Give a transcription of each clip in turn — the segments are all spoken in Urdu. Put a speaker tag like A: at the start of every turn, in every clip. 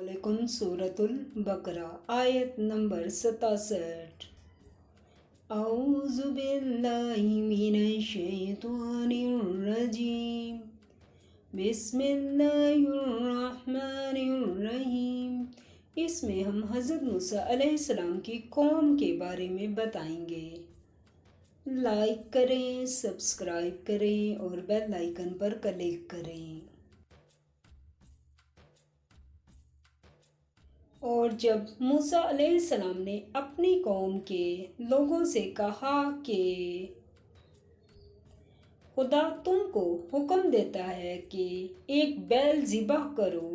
A: علیکم سورۃ البقرہ آیت نمبر 67۔ اعوذ باللہ من الشیطان الرجیم، بسم اللہ الرحمن الرحیم۔ اس میں ہم حضرت موسیٰ علیہ السلام کی قوم کے بارے میں بتائیں گے۔ لائک کریں، سبسکرائب کریں اور بیل آئیکن پر کلک کریں۔ اور جب موسیٰ علیہ السلام نے اپنی قوم کے لوگوں سے کہا کہ خدا تم کو حکم دیتا ہے کہ ایک بیل ذبح کرو،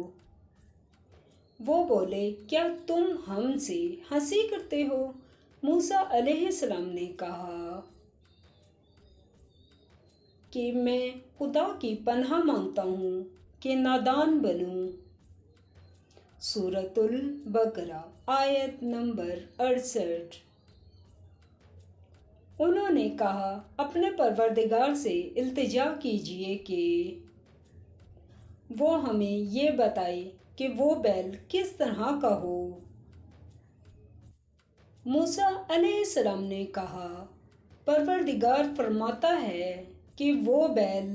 A: وہ بولے کیا تم ہم سے ہنسی کرتے ہو؟ موسیٰ علیہ السلام نے کہا کہ میں خدا کی پناہ مانگتا ہوں کہ نادان بنوں۔ سورۃ البقرہ آیت نمبر 68۔ انہوں نے کہا اپنے پروردگار سے التجا کیجیے کہ وہ ہمیں یہ بتائے کہ وہ بیل کس طرح کا ہو۔ موسیٰ علیہ السلام نے کہا پروردگار فرماتا ہے کہ وہ بیل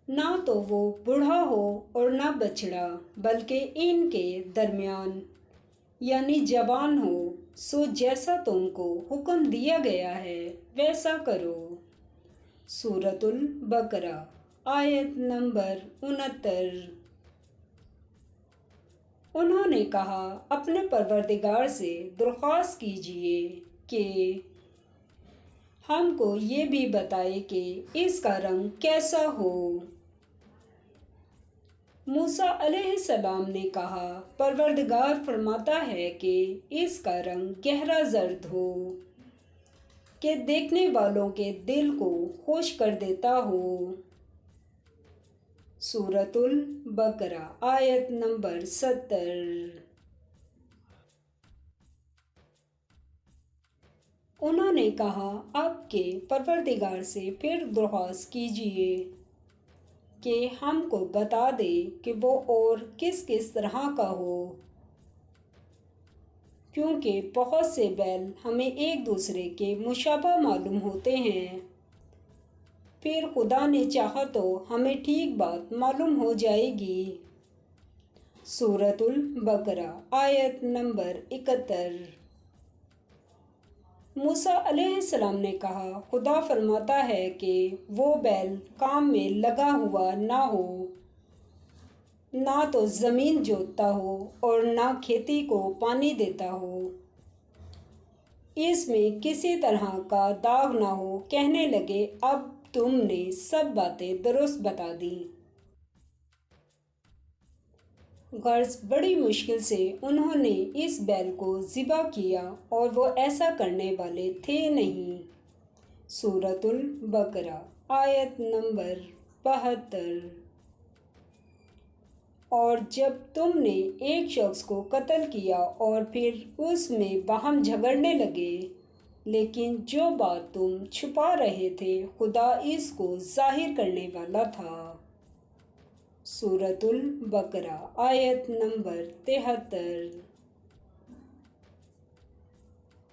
A: نہ تو وہ بوڑھا ہو اور نہ بچڑا، بلکہ ان کے درمیان یعنی جوان ہو، سو جیسا تم کو حکم دیا گیا ہے ویسا کرو۔ سورۃ البقرہ آیت نمبر 69۔ انہوں نے کہا اپنے پروردگار سے درخواست کیجیے کہ ہم کو یہ بھی بتائے کہ اس کا رنگ کیسا ہو۔ موسیٰ علیہ السلام نے کہا پروردگار فرماتا ہے کہ اس کا رنگ گہرا زرد ہو کہ دیکھنے والوں کے دل کو خوش کر دیتا ہو۔ سورۃ البقرہ آیت نمبر 70۔ انہوں نے کہا آپ کے پروردگار سے پھر درخواست کیجیے کہ ہم کو بتا دے کہ وہ اور کس کس طرح کا ہو، کیونکہ بہت سے بیل ہمیں ایک دوسرے کے مشابہ معلوم ہوتے ہیں، پھر خدا نے چاہا تو ہمیں ٹھیک بات معلوم ہو جائے گی۔ سورۃ البقرہ آیت نمبر 71۔ موسیٰ علیہ السلام نے کہا خدا فرماتا ہے کہ وہ بیل کام میں لگا ہوا نہ ہو، نہ تو زمین جوتتا ہو اور نہ کھیتی کو پانی دیتا ہو، اس میں کسی طرح کا داغ نہ ہو۔ کہنے لگے اب تم نے سب باتیں درست بتا دیں۔ غرض بڑی مشکل سے انہوں نے اس بیل کو ذبح کیا اور وہ ایسا کرنے والے تھے نہیں۔ سورۃ البقرہ آیت نمبر 72۔ اور جب تم نے ایک شخص کو قتل کیا اور پھر اس میں باہم جھگڑنے لگے، لیکن جو بات تم چھپا رہے تھے خدا اس کو ظاہر کرنے والا تھا۔ سورۃ البقرہ آیت نمبر 73۔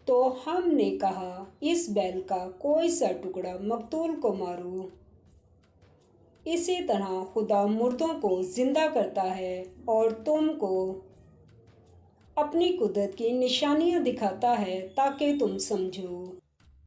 A: تو ہم نے کہا اس بیل کا کوئی سا ٹکڑا مقتول کو مارو، اسی طرح خدا مردوں کو زندہ کرتا ہے اور تم کو اپنی قدرت کی نشانیاں دکھاتا ہے تاکہ تم سمجھو۔